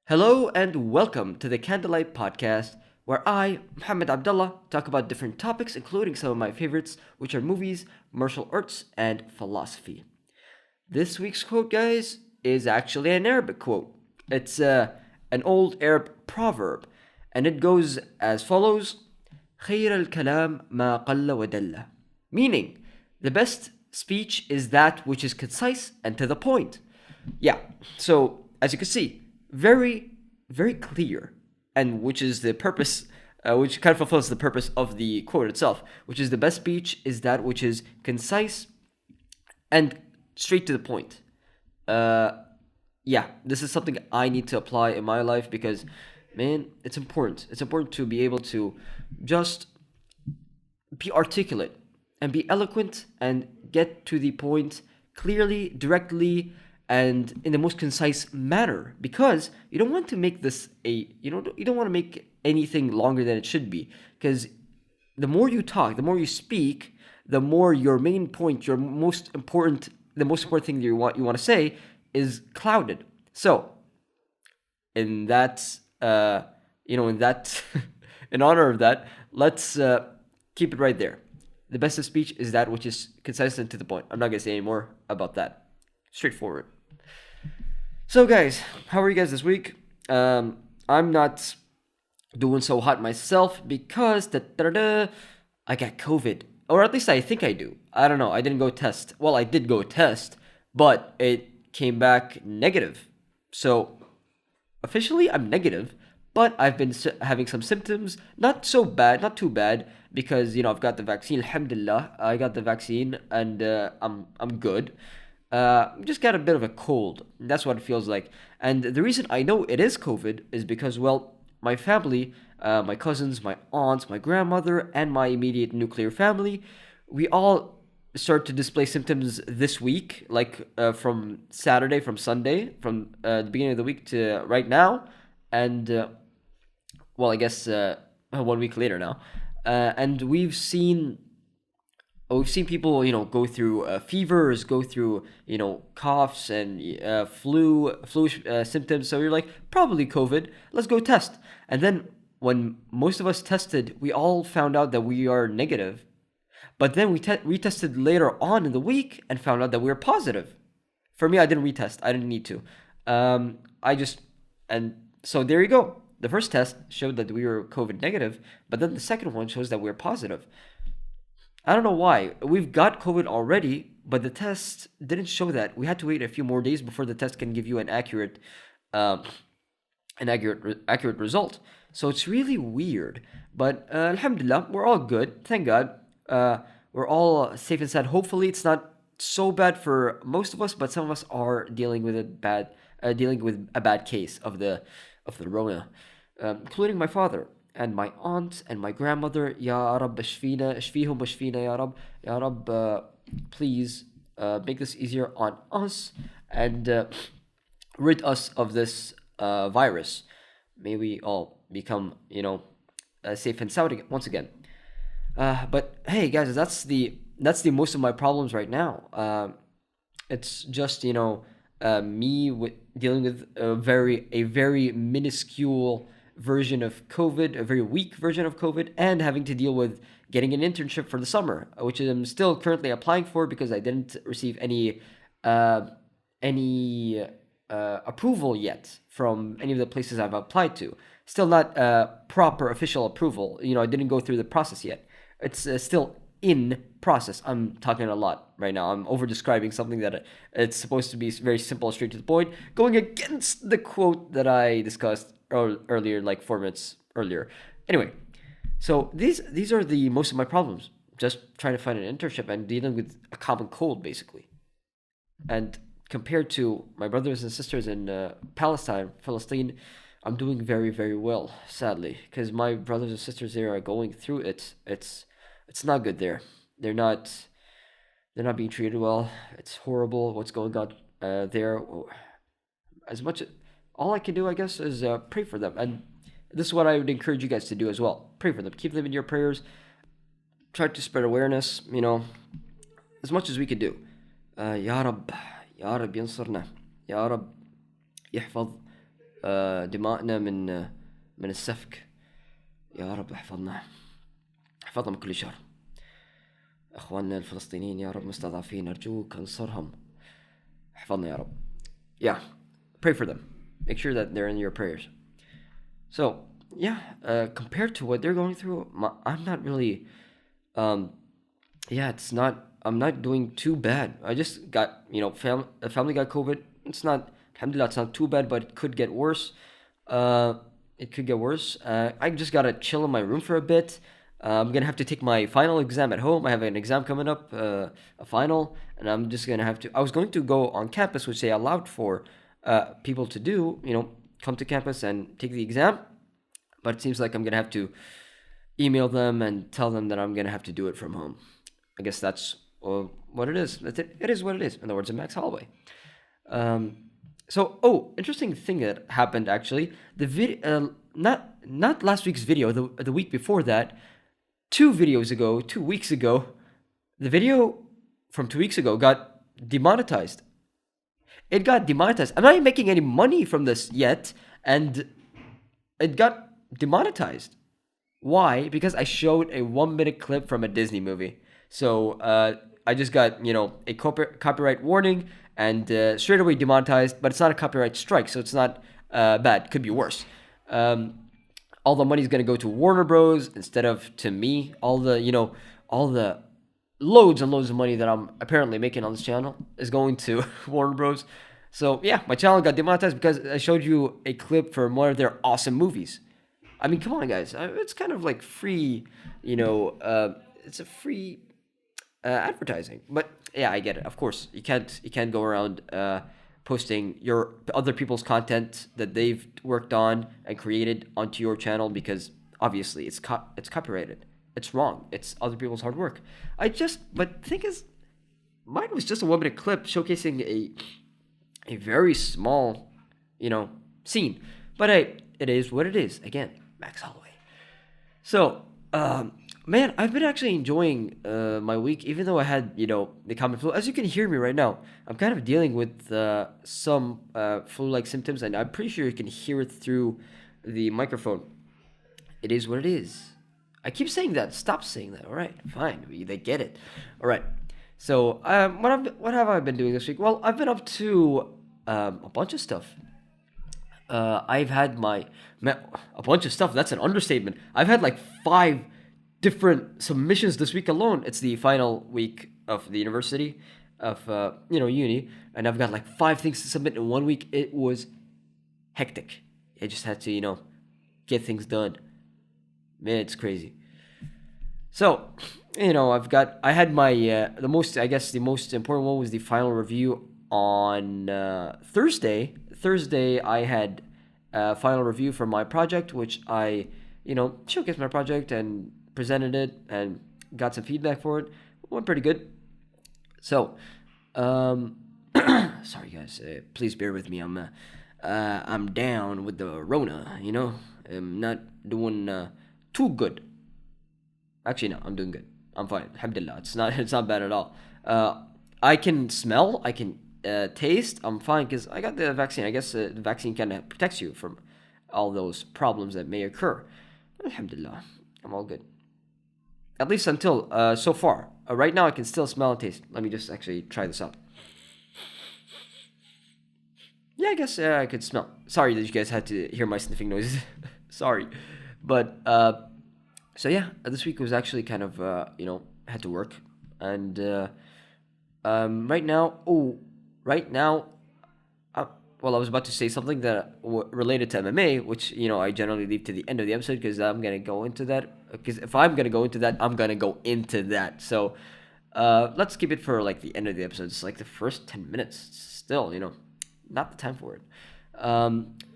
Hello and welcome to the Candlelight Podcast, where I, Mohamed Abdalla, talk about different topics, including some of my favorites, which are movies, martial arts, and philosophy. This week's quote, guys, is actually an Arabic quote. It's an old Arab proverb, and it goes as follows: خير الكلام ما قل ودل. Meaning, the best speech is that which is concise and to the point. Yeah, so as you can see, very, very clear, and which is the purpose, which kind of fulfills the purpose of the quote itself, which is the best speech is that which is concise and straight to the point. Yeah, this is something I need to apply in my life because, man, it's important. It's important to be able to just be articulate and be eloquent and get to the point clearly, directly, and in the most concise manner, because you don't want to make this you don't want to make anything longer than it should be, because the more you talk, the more you speak, the more your main point, the most important thing that you want to say is clouded. So in that in that in honor of that, let's keep it right there. The best of speech is that which is concise and to the point. I'm not gonna say any more about that. Straightforward. So, guys, how are you guys this week? I'm not doing so hot myself because I got COVID, or at least I think I do. I don't know. I didn't go test. Well, I did go test, but it came back negative. So officially, I'm negative, but I've been having some symptoms. Not so bad, not too bad, because I've got the vaccine. Alhamdulillah, I got the vaccine, and I'm good. Just got a bit of a cold. That's what it feels like. And the reason I know it is COVID is because, well, my family, my cousins, my aunts, my grandmother, and my immediate nuclear family, we all start to display symptoms this week, like from Sunday, from the beginning of the week to right now, and well, I guess 1 week later now, and we've seen people, go through fevers, go through, coughs and flu symptoms. So you're like, probably COVID. Let's go test. And then when most of us tested, we all found out that we are negative. But then we retested later on in the week and found out that we were positive. For me, I didn't retest. I didn't need to. And so there you go. The first test showed that we were COVID negative, but then the second one shows that we were positive. I don't know why. We've got COVID already, but the test didn't show that. We had to wait a few more days before the test can give you an accurate result. So it's really weird. But alhamdulillah, we're all good. Thank God. We're all safe and sound. Hopefully, it's not so bad for most of us, but some of us are dealing with a bad case of the Rona, including my father and my aunt and my grandmother. Ya Rab, ashfihum ashfina, Ya Rab. Ya Rab, please make this easier on us and rid us of this virus. May we all become, safe and sound once again. But hey, guys, that's the most of my problems right now. It's just me dealing with a very minuscule version of COVID, a very weak version of COVID, and having to deal with getting an internship for the summer, which I'm still currently applying for because I didn't receive any approval yet from any of the places I've applied to. Still not proper official approval. I didn't go through the process yet. It's still in process. I'm talking a lot right now. I'm over describing something that it's supposed to be very simple, straight to the point, going against the quote that I discussed earlier, like 4 minutes earlier. Anyway, so these are the most of my problems. Just trying to find an internship and dealing with a common cold, basically. And compared to my brothers and sisters in Palestine, I'm doing very, very well, sadly, because my brothers and sisters there are going through it. It's not good there. They're not being treated well. It's horrible what's going on there. All I can do, I guess, is pray for them. And this is what I would encourage you guys to do as well. Pray for them. Keep them in your prayers. Try to spread awareness, as much as we could do. Ya Rab, Ya Rab, yansarna. Ya Rab, يحفظ دماءنا من السفك. يا رب احفظنا من كل شر. اخواننا الفلسطينيين يا رب مستضعفين، ارجوك انصرهم، احفظنا يا رب. Yeah, pray for them. Make sure that they're in your prayers. So yeah, compared to what they're going through, I'm not really yeah, it's not. I'm not doing too bad. I just got, family got COVID. It's not, alhamdulillah, it's not too bad, but it could get worse. Uh, it could get worse. I just gotta chill in my room for a bit. I'm gonna have to take my final exam at home. I have an exam coming up, a final, and I'm just gonna have to. I was going to go on campus, which they allowed for people to do. Come to campus and take the exam, but it seems like I'm gonna have to email them and tell them that I'm gonna have to do it from home. I guess that's what it is. That's it. It is what it is. In the words of Max Holloway. Interesting thing that happened actually. The video, not last week's video. The week before that, 2 weeks ago, the video from 2 weeks ago got demonetized. It got demonetized. I'm not even making any money from this yet, and it got demonetized. Why? Because I showed a 1-minute clip from a Disney movie. So I just got, a copyright warning and straight away demonetized, but it's not a copyright strike, so it's not bad. Could be worse. All the money's going to go to Warner Bros. Instead of to me. All the loads and loads of money that I'm apparently making on this channel is going to Warner Bros. So yeah, my channel got demonetized because I showed you a clip from one of their awesome movies. I mean, come on, guys. It's kind of like free, it's a free advertising. But yeah, I get it. Of course, you can't go around posting your other people's content that they've worked on and created onto your channel because obviously it's copyrighted. It's wrong. It's other people's hard work. But the thing is, mine was just a 1-minute clip showcasing a very small, scene. But it is what it is. Again, Max Holloway. So, man, I've been actually enjoying my week, even though I had, the common flu. As you can hear me right now, I'm kind of dealing with some flu-like symptoms, and I'm pretty sure you can hear it through the microphone. It is what it is. I keep saying that. Stop saying that. All right, fine. They get it. All right. So, what have I been doing this week? Well, I've been up to a bunch of stuff. I've had a bunch of stuff. That's an understatement. I've had like 5 different submissions this week alone. It's the final week of the university of uni, and I've got like 5 things to submit in 1 week. It was hectic. I just had to get things done. Man, it's crazy. So, I had my the most important one was the final review on Thursday. Thursday, I had a final review for my project, which I, showcased my project and presented it and got some feedback for it. It went pretty good. So, sorry guys, please bear with me. I'm down with the Rona. I'm not doing too good. Actually, no, I'm doing good. I'm fine. Alhamdulillah. It's not bad at all. I can smell. I can taste. I'm fine because I got the vaccine. I guess the vaccine kind of protects you from all those problems that may occur. Alhamdulillah, I'm all good. At least until so far. Right now, I can still smell and taste. Let me just actually try this out. Yeah, I guess I could smell. Sorry that you guys had to hear my sniffing noises. Sorry, but so yeah, this week was actually kind of had to work, and right now. Well, I was about to say something that related to MMA, which I generally leave to the end of the episode because I'm gonna go into that. Because if I'm gonna go into that, I'm gonna go into that. So let's keep it for like the end of the episode. It's like the first 10 minutes. Still, not the time for it.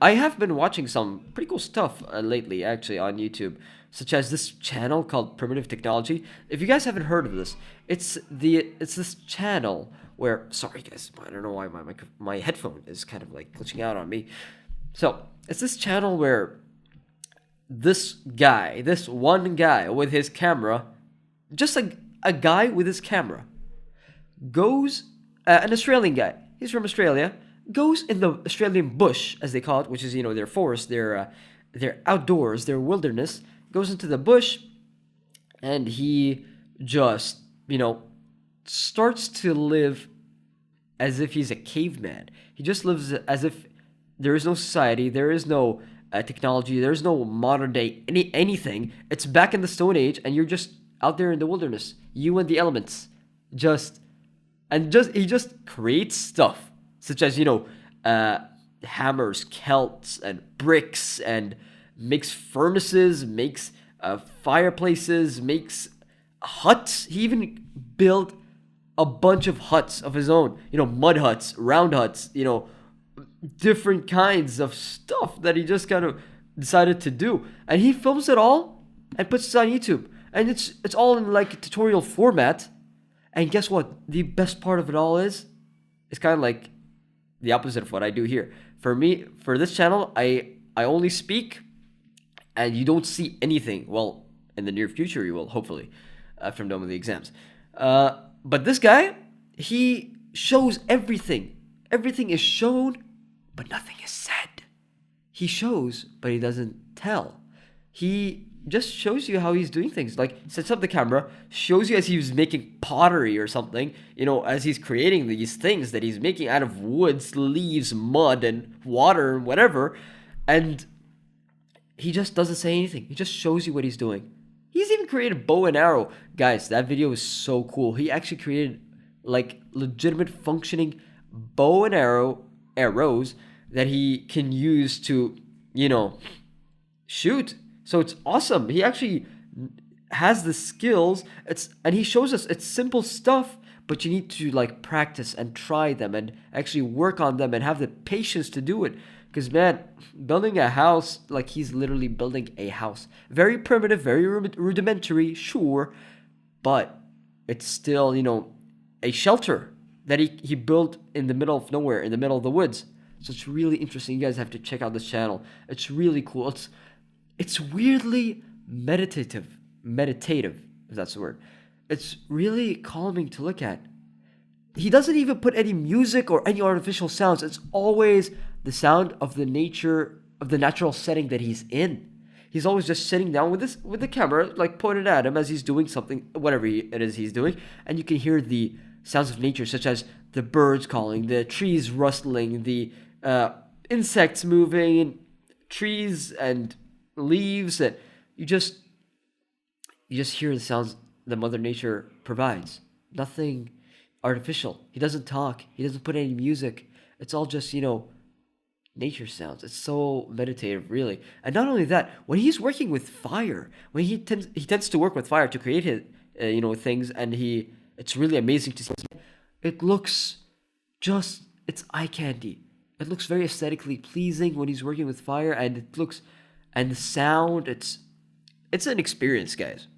I have been watching some pretty cool stuff lately, actually, on YouTube, such as this channel called Primitive Technology. If you guys haven't heard of this, it's this channel where, sorry guys, I don't know why my headphone is kind of like glitching out on me. So it's this channel where this one guy with his camera, just like a guy with his camera, goes, an Australian guy. He's from Australia. goes in the Australian bush, as they call it, which is their forest, their outdoors, their wilderness. Goes into the bush, and he just starts to live as if he's a caveman. He just lives as if there is no society, there is no technology, there is no modern day anything. It's back in the Stone Age, and you're just out there in the wilderness, you and the elements, he just creates stuff such as hammers, celts, and bricks, and makes furnaces, makes fireplaces, makes huts. He even built a bunch of huts of his own, mud huts, round huts, different kinds of stuff that he just kind of decided to do. And he films it all and puts it on YouTube. And it's all in like a tutorial format. And guess what? The best part of it all is it's kind of like the opposite of what I do here. For me, for this channel, I only speak and you don't see anything. Well, in the near future you will, hopefully, after I'm done with the exams. But this guy, he shows everything. Everything is shown, but nothing is said. He shows, but he doesn't tell. He just shows you how he's doing things. Like, sets up the camera, shows you as he was making pottery or something, as he's creating these things that he's making out of woods, leaves, mud, and water, and whatever. And he just doesn't say anything. He just shows you what he's doing. He's even created a bow and arrow. Guys, that video is so cool. He actually created, like, legitimate functioning bow and arrows that he can use to, shoot. So it's awesome. He actually has the skills. And he shows us it's simple stuff, but you need to like practice and try them and actually work on them and have the patience to do it. Because man, building a house, like he's literally building a house. Very primitive, very rudimentary, sure, but it's still, a shelter that he built in the middle of nowhere, in the middle of the woods. So it's really interesting. You guys have to check out this channel. It's really cool. It's weirdly meditative, if that's the word. It's really calming to look at. He doesn't even put any music or any artificial sounds. It's always the sound of the nature, of the natural setting that he's in. He's always just sitting down with the camera, like pointed at him as he's doing something, whatever it is he's doing, and you can hear the sounds of nature, such as the birds calling, the trees rustling, the insects moving, trees and leaves. That you just hear the sounds that Mother Nature provides. Nothing artificial. He doesn't talk. He doesn't put any music. It's all just nature sounds. It's so meditative, really. And not only that, when he's working with fire, when he tends to work with fire to create his things, and it's really amazing to see. It looks it's eye candy. It looks very aesthetically pleasing when he's working with fire, and the sound, it's an experience, guys.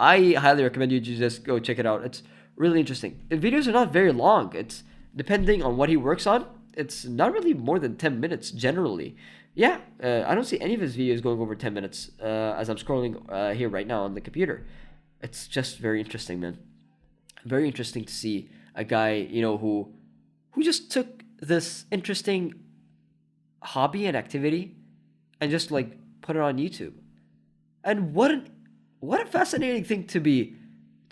I highly recommend you to just go check it out. It's really interesting. The videos are not very long. It's depending on what he works on. It's not really more than 10 minutes generally. Yeah, I don't see any of his videos going over 10 minutes as I'm scrolling here right now on the computer. It's just very interesting, man. Very interesting to see a guy, who just took this interesting hobby and activity and just like put it on YouTube. And what a fascinating thing to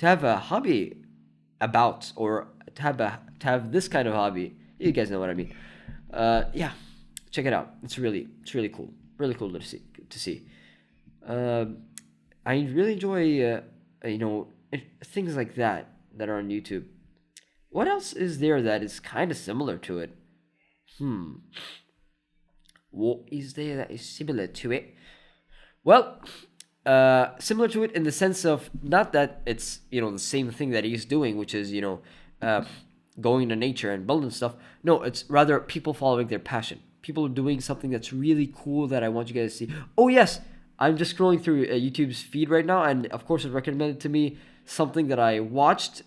have a hobby about, or to have this kind of hobby. You guys know what I mean. Yeah, check it out. It's really cool. Really cool to see. I really enjoy things like that are on YouTube. What else is there that is kind of similar to it? What is there that is similar to it? Well, similar to it in the sense of not that it's the same thing that he's doing, which is going to nature and building stuff. No, it's rather people following their passion. People doing something that's really cool that I want you guys to see. Oh yes, I'm just scrolling through YouTube's feed right now, and of course it recommended to me something that I watched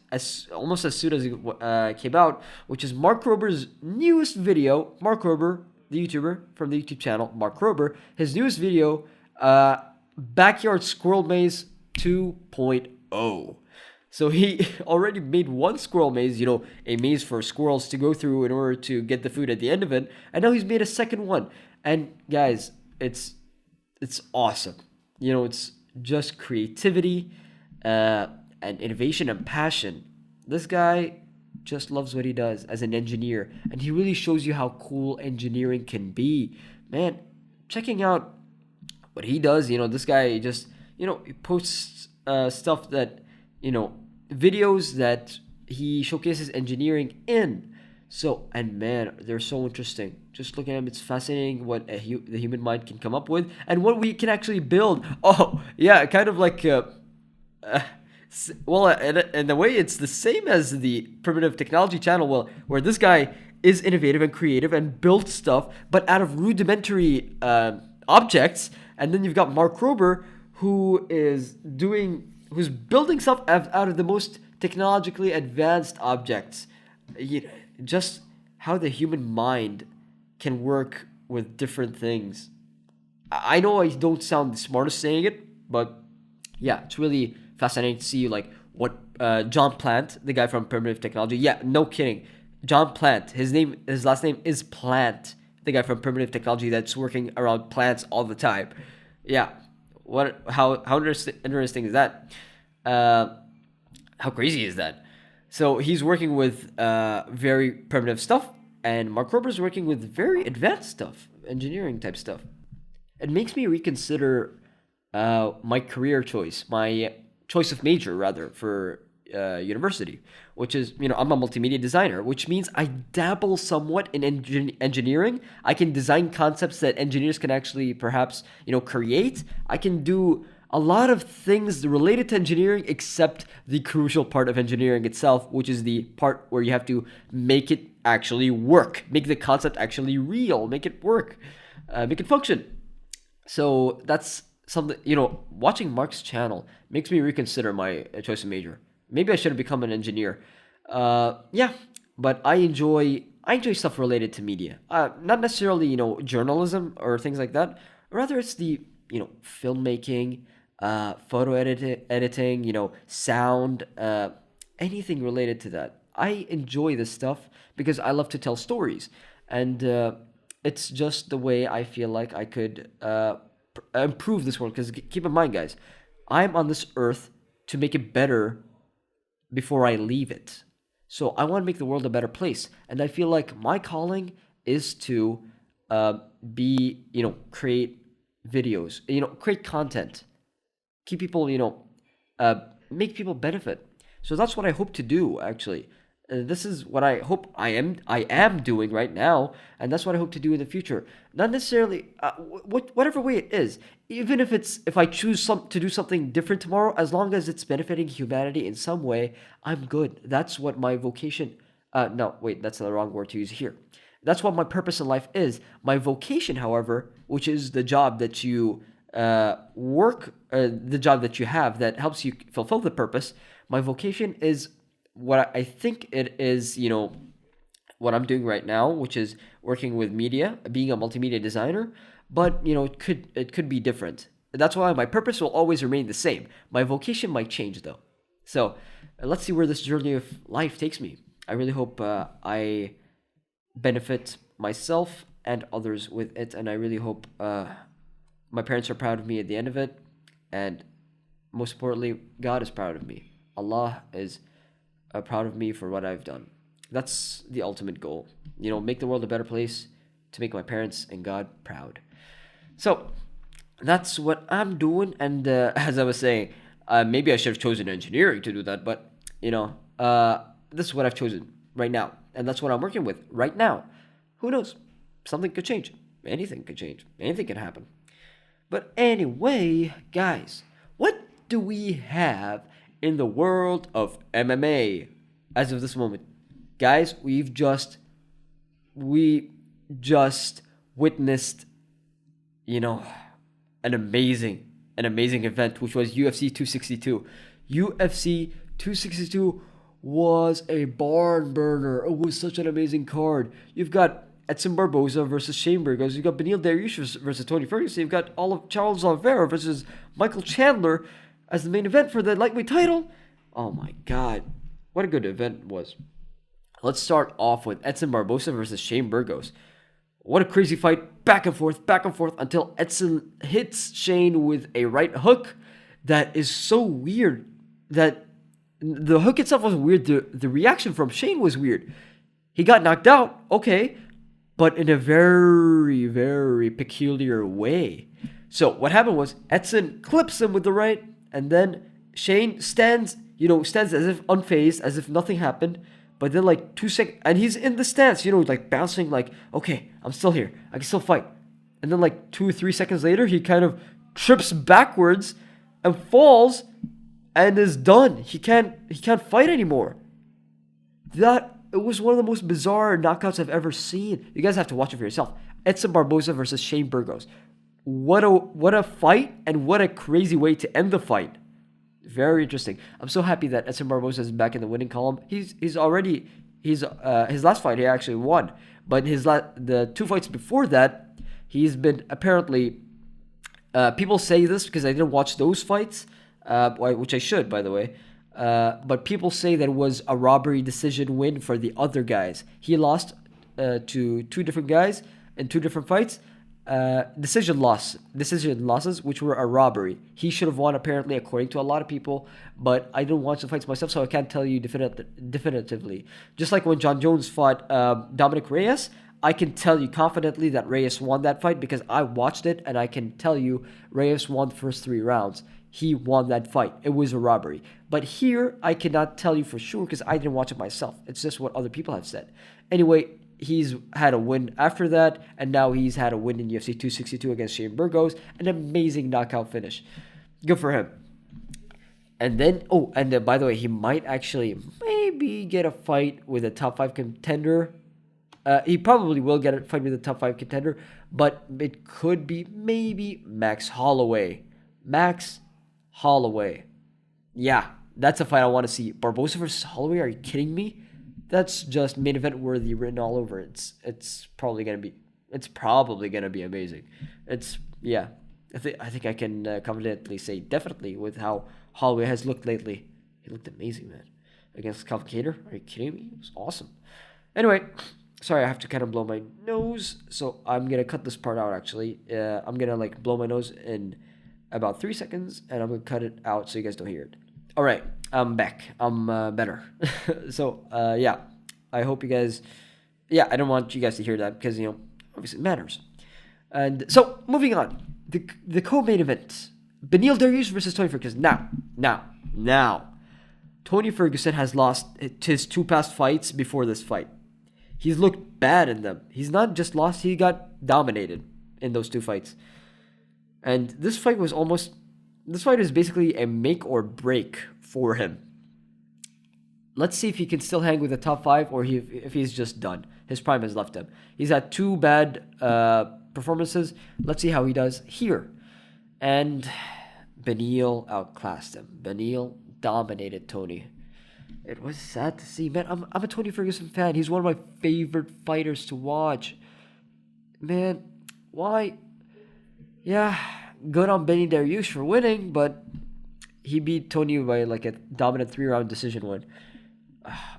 almost as soon as it came out, which is Mark Rober's newest video. Mark Rober, the YouTuber from the YouTube channel, Mark Rober, his newest video, Backyard Squirrel Maze 2.0. So he already made one squirrel maze, a maze for squirrels to go through in order to get the food at the end of it, and now he's made a second one. And guys, it's awesome. It's just creativity, and innovation and passion. This guy just loves what he does as an engineer, and he really shows you how cool engineering can be. Man, checking out what he does, this guy just, he posts stuff that, videos that he showcases engineering in. So, and man, they're so interesting. Just looking at them, it's fascinating what the human mind can come up with and what we can actually build. Oh, yeah, kind of like, well, in a way, it's the same as the Primitive Technology channel, well, where this guy is innovative and creative and built stuff, but out of rudimentary objects. And then you've got Mark Rober, who's building stuff out of the most technologically advanced objects. Just how the human mind can work with different things. I know I don't sound the smartest saying it, but yeah, it's really fascinating to see like what John Plant, the guy from Primitive Technology. Yeah, no kidding. John Plant. His last name is Plant. The guy from Primitive Technology that's working around plants all the time. Yeah. How interesting is that? How crazy is that? So he's working with very primitive stuff, and Mark Rober's working with very advanced stuff, engineering type stuff. It makes me reconsider my career choice, my choice of major rather for university, which is, I'm a multimedia designer, which means I dabble somewhat in engineering. I can design concepts that engineers can actually perhaps, create. I can do a lot of things related to engineering, except the crucial part of engineering itself, which is the part where you have to make it actually work, make the concept actually real, make it work, make it function. So that's something, watching Mark's channel makes me reconsider my choice of major. Maybe I should have become an engineer. Yeah, but I enjoy stuff related to media. Not necessarily, journalism or things like that. Rather, it's the, filmmaking, photo editing, sound, anything related to that. I enjoy this stuff because I love to tell stories. And it's just the way I feel like I could improve this world. Because keep in mind, guys, I'm on this earth to make it better before I leave it. So I want to make the world a better place. And I feel like my calling is to create videos, create content, keep people, make people benefit. So that's what I hope to do, actually. This is what I hope I am doing right now, and that's what I hope to do in the future. Not necessarily whatever way it is, even if I choose to do something different tomorrow, as long as it's benefiting humanity in some way, I'm good. That's what my vocation. No, wait, that's the wrong word to use here. That's what my purpose in life is. My vocation, however, which is the job that you the job that you have that helps you fulfill the purpose. My vocation is what I think it is, what I'm doing right now, which is working with media, being a multimedia designer, but it could be different. That's why my purpose will always remain the same. My vocation might change though. So let's see where this journey of life takes me. I really hope I benefit myself and others with it, and I really hope my parents are proud of me at the end of it, and most importantly, God is proud of me. Allah is proud of me for what I've done. That's the ultimate goal. Make the world a better place to make my parents and God proud. So that's what I'm doing. And as I was saying, maybe I should have chosen engineering to do that. But, this is what I've chosen right now. And that's what I'm working with right now. Who knows? Something could change. Anything could change. Anything can happen. But anyway, guys, what do we have in the world of MMA as of this moment? Guys, we just witnessed, an amazing event, which was UFC 262. UFC 262 was a barn burner. It was such an amazing card. You've got Edson Barboza versus Shane Burgos. You've got Beneil Dariush versus Tony Ferguson. You've got Charles Oliveira versus Michael Chandler as the main event for the lightweight title. Oh my God. What a good event it was. Let's start off with Edson Barbosa versus Shane Burgos. What a crazy fight, back and forth, until Edson hits Shane with a right hook that is so weird that the hook itself was weird. The reaction from Shane was weird. He got knocked out, okay, but in a very, very peculiar way. So what happened was Edson clips him with the right, and then Shane stands as if unfazed, as if nothing happened. But then like 2 seconds, and he's in the stance, like bouncing, like, okay, I'm still here, I can still fight. And then like 2 or 3 seconds later, he kind of trips backwards and falls, and is done. He can't fight anymore. It was one of the most bizarre knockouts I've ever seen. You guys have to watch it for yourself. Edson Barbosa versus Shane Burgos. What a fight, and what a crazy way to end the fight. Very interesting. I'm so happy that Edson Barbosa is back in the winning column. His last fight he actually won, but the 2 fights before that, he's been apparently. People say this because I didn't watch those fights, which I should, by the way. But people say that it was a robbery decision win for the other guys. He lost to 2 different guys in 2 different fights. Decision losses, which were a robbery. He should have won, apparently, according to a lot of people, but I didn't watch the fights myself, so I can't tell you definitively. Just like when John Jones fought Dominic Reyes, I can tell you confidently that Reyes won that fight because I watched it, and I can tell you Reyes won the first 3 rounds. He won that fight. It was a robbery. But here, I cannot tell you for sure because I didn't watch it myself. It's just what other people have said. Anyway, he's had a win after that, and now he's had a win in UFC 262 against Shane Burgos. An amazing knockout finish. Good for him. And then, by the way, he might actually maybe get a fight with a top 5 contender. He probably will get a fight with a top 5 contender, but it could be maybe Max Holloway. Max Holloway. Yeah, that's a fight I want to see. Barbosa versus Holloway? Are you kidding me? That's just main event worthy written all over. It's probably gonna be amazing. I think I can confidently say definitely with how Holloway has looked lately. He looked amazing, man. Against Cavalcater? Are you kidding me? It was awesome. Anyway, sorry, I have to kind of blow my nose, so I'm gonna cut this part out. Actually, I'm gonna like blow my nose in about 3 seconds, and I'm gonna cut it out so you guys don't hear it. All right, I'm back. I'm better. So, yeah, I hope you guys. Yeah, I don't want you guys to hear that because obviously it matters. And so, moving on, the co-main event: Beneil Dariush versus Tony Ferguson. Now, Tony Ferguson has lost his 2 past fights before this fight. He's looked bad in them. He's not just lost; he got dominated in those 2 fights. And this fight is basically a make or break for him. Let's see if he can still hang with the top 5 or if he's just done. His prime has left him. He's had 2 bad performances. Let's see how he does here. And Beneil outclassed him. Beneil dominated Tony. It was sad to see, man. I'm a Tony Ferguson fan. He's one of my favorite fighters to watch. Man, why? Yeah, good on Beneil Dariush for winning, but he beat Tony by like a dominant 3-round decision win.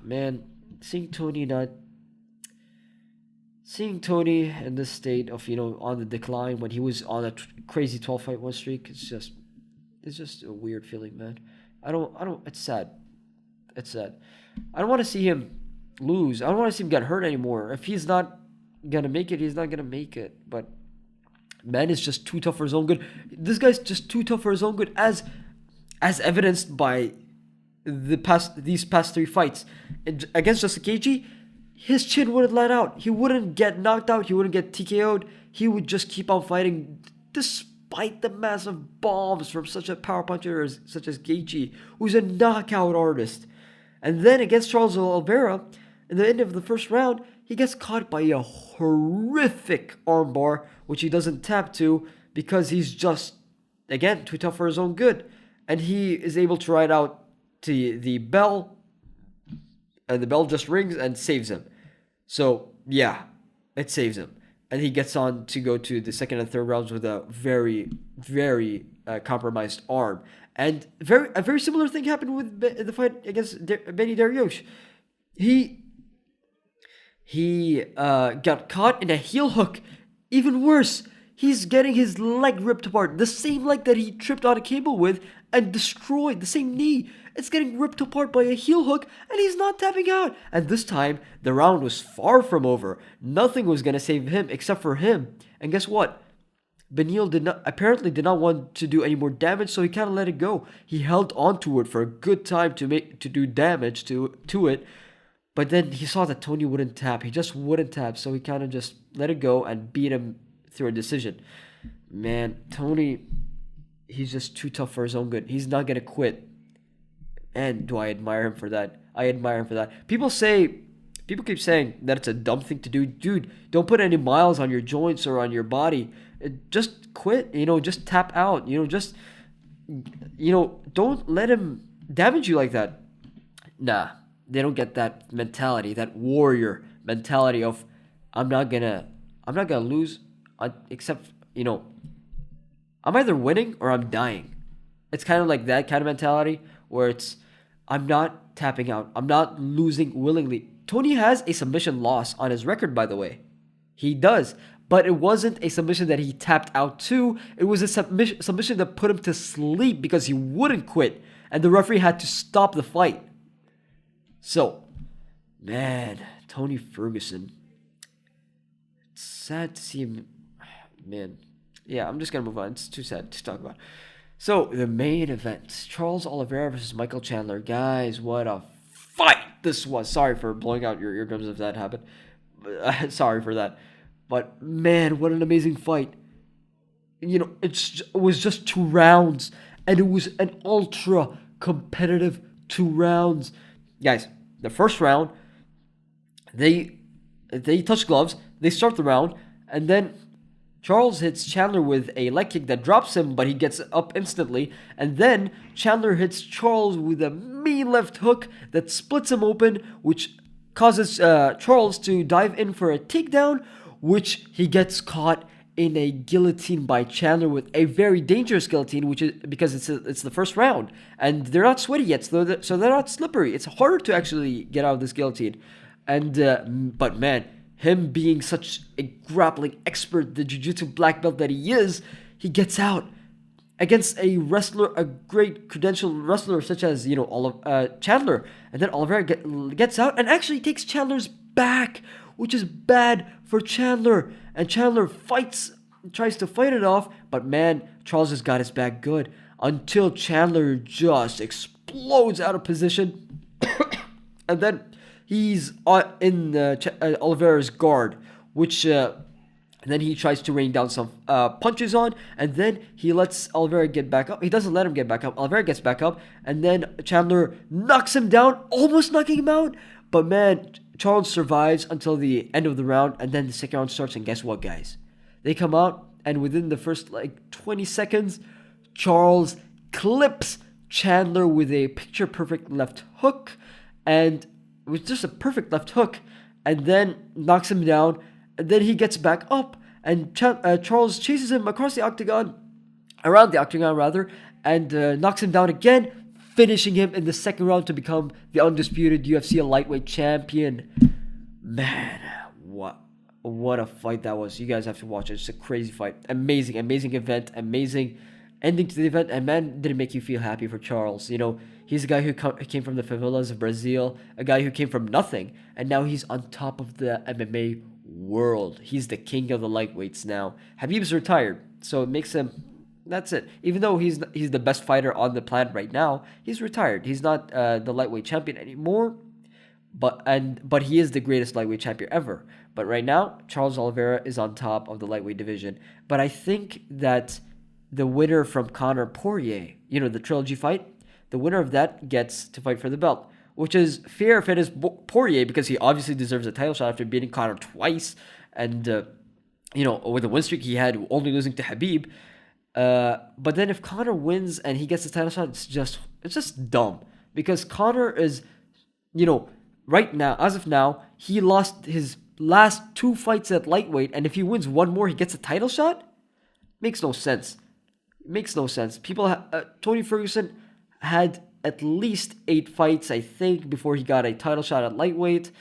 Man, seeing Tony in this state of on the decline when he was on a crazy 12-fight win streak, it's just a weird feeling, man. It's sad. It's sad. I don't want to see him lose. I don't want to see him get hurt anymore. If he's not gonna make it, he's not gonna make it. But man is just too tough for his own good. This guy's just too tough for his own good, as evidenced by these past 3 fights. Against Justin Gaethje, his chin wouldn't let out. He wouldn't get knocked out. He wouldn't get TKO'd. He would just keep on fighting despite the massive bombs from such a power puncher such as Gaethje, who's a knockout artist. And then against Charles Oliveira, in the end of the first round, he gets caught by a horrific armbar, which he doesn't tap to because he's just, again, too tough for his own good. And he is able to ride out to the bell, and the bell just rings and saves him. So, yeah, it saves him. and he gets on to go to the second and third rounds with a very compromised arm. And a very similar thing happened with the fight against Benny Dariush. He got caught in a heel hook. Even worse, he's getting his leg ripped apart. The same leg that he tripped on a cable with and destroyed. The same knee. It's getting ripped apart by a heel hook, and he's not tapping out. And this time, the round was far from over. Nothing was going to save him except for him. And guess what? Benil did not want to do any more damage, so he kind of let it go. He held onto it for a good time to do damage to it. But then he saw that Tony wouldn't tap. He just wouldn't tap, so he kind of just let it go and beat him through a decision. Man, Tony, he's just too tough for his own good. He's not going to quit. And do I admire him for that? I admire him for that. People keep saying that it's a dumb thing to do. Dude, don't put any miles on your joints or on your body. Just quit, just tap out. Don't let him damage you like that. Nah, they don't get that mentality, that warrior mentality of I'm not gonna lose, except I'm either winning or I'm dying. It's kind of like that kind of mentality where it's I'm not tapping out. I'm not losing willingly. Tony has a submission loss on his record, by the way. He does. But it wasn't a submission that he tapped out to. It was a submission that put him to sleep because he wouldn't quit. And the referee had to stop the fight. So, man, Tony Ferguson. It's sad to see him. Man. Yeah, I'm just going to move on. It's too sad to talk about. So, the main event. Charles Oliveira versus Michael Chandler. Guys, what a fight this was. Sorry for blowing out your eardrums if that happened. Sorry for that. But, man, what an amazing fight. It was just 2 rounds. And it was an ultra competitive 2 rounds. Guys, the first round, they touch gloves. They start the round. And then Charles hits Chandler with a leg kick that drops him, but he gets up instantly. And then Chandler hits Charles with a mean left hook that splits him open, which causes Charles to dive in for a takedown, which he gets caught in a guillotine by Chandler with a very dangerous guillotine, which is because it's the first round. And they're not sweaty yet, so they're not slippery. It's harder to actually get out of this guillotine. And but man, him being such a grappling expert, the jiu-jitsu black belt that he is, he gets out against a wrestler, a great credentialed wrestler such as Chandler, and then Oliveira gets out and actually takes Chandler's back, which is bad for Chandler. And Chandler tries to fight it off, but man, Charles has got his back good until Chandler just explodes out of position, and then he's in Oliveira's guard, which then he tries to rain down some punches on, and then he lets Oliveira get back up. He doesn't let him get back up. Oliveira gets back up, and then Chandler knocks him down, almost knocking him out. But man, Charles survives until the end of the round, and then the second round starts, and guess what, guys? They come out, and within the first 20 seconds, Charles clips Chandler with a picture-perfect left hook, and it was just a perfect left hook, and then knocks him down, and then he gets back up, and Charles chases him across the octagon, around the octagon rather, and knocks him down again, finishing him in the second round to become the undisputed UFC lightweight champion. Man, what a fight that was. You guys have to watch it. It's a crazy fight. Amazing event. Amazing ending to the event. And man, did it make you feel happy for Charles. He's a guy who came from the favelas of Brazil, a guy who came from nothing, and now he's on top of the MMA world. He's the king of the lightweights now. Habib's retired, so it makes him... That's it. Even though he's the best fighter on the planet right now, he's retired. He's not the lightweight champion anymore, but he is the greatest lightweight champion ever. But right now, Charles Oliveira is on top of the lightweight division. But I think that the winner from Conor Poirier, the trilogy fight, the winner of that gets to fight for the belt, which is fair if it is Poirier, because he obviously deserves a title shot after beating Conor twice, and with the win streak he had, only losing to Habib. But then if Conor wins and he gets the title shot, it's just dumb, because Conor is, right now, as of now, he lost his last 2 fights at lightweight, and if he wins one more, he gets a title shot? Makes no sense. Makes no sense. Tony Ferguson had at least 8 fights, I think, before he got a title shot at lightweight,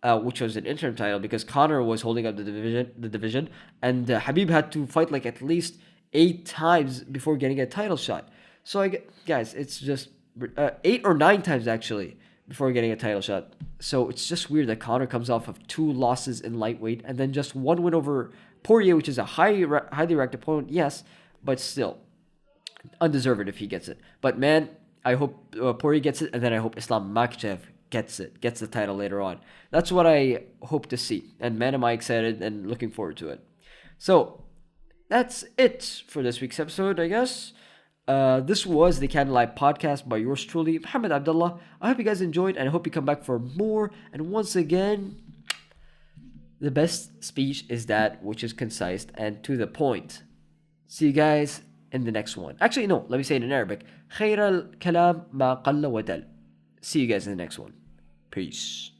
which was an interim title because Conor was holding up the division, and Habib had to fight like at least 8 times before getting a title shot. So guys, it's just 8 or 9 times actually before getting a title shot. So it's just weird that Conor comes off of 2 losses in lightweight and then just one win over Poirier, which is a highly ranked opponent, yes, but still undeserved if he gets it. But man, I hope Poirier gets it, and then I hope Islam Makhachev gets the title later on. That's what I hope to see, and man, am I excited and looking forward to it. So that's it for this week's episode, I guess. This was the Candlelight Podcast by yours truly, Mohamed Abdalla. I hope you guys enjoyed, and I hope you come back for more. And once again, the best speech is that which is concise and to the point. See you guys in the next one. Actually, no, let me say it in Arabic. خير الكلام ما قل ودل. See you guys in the next one. Peace.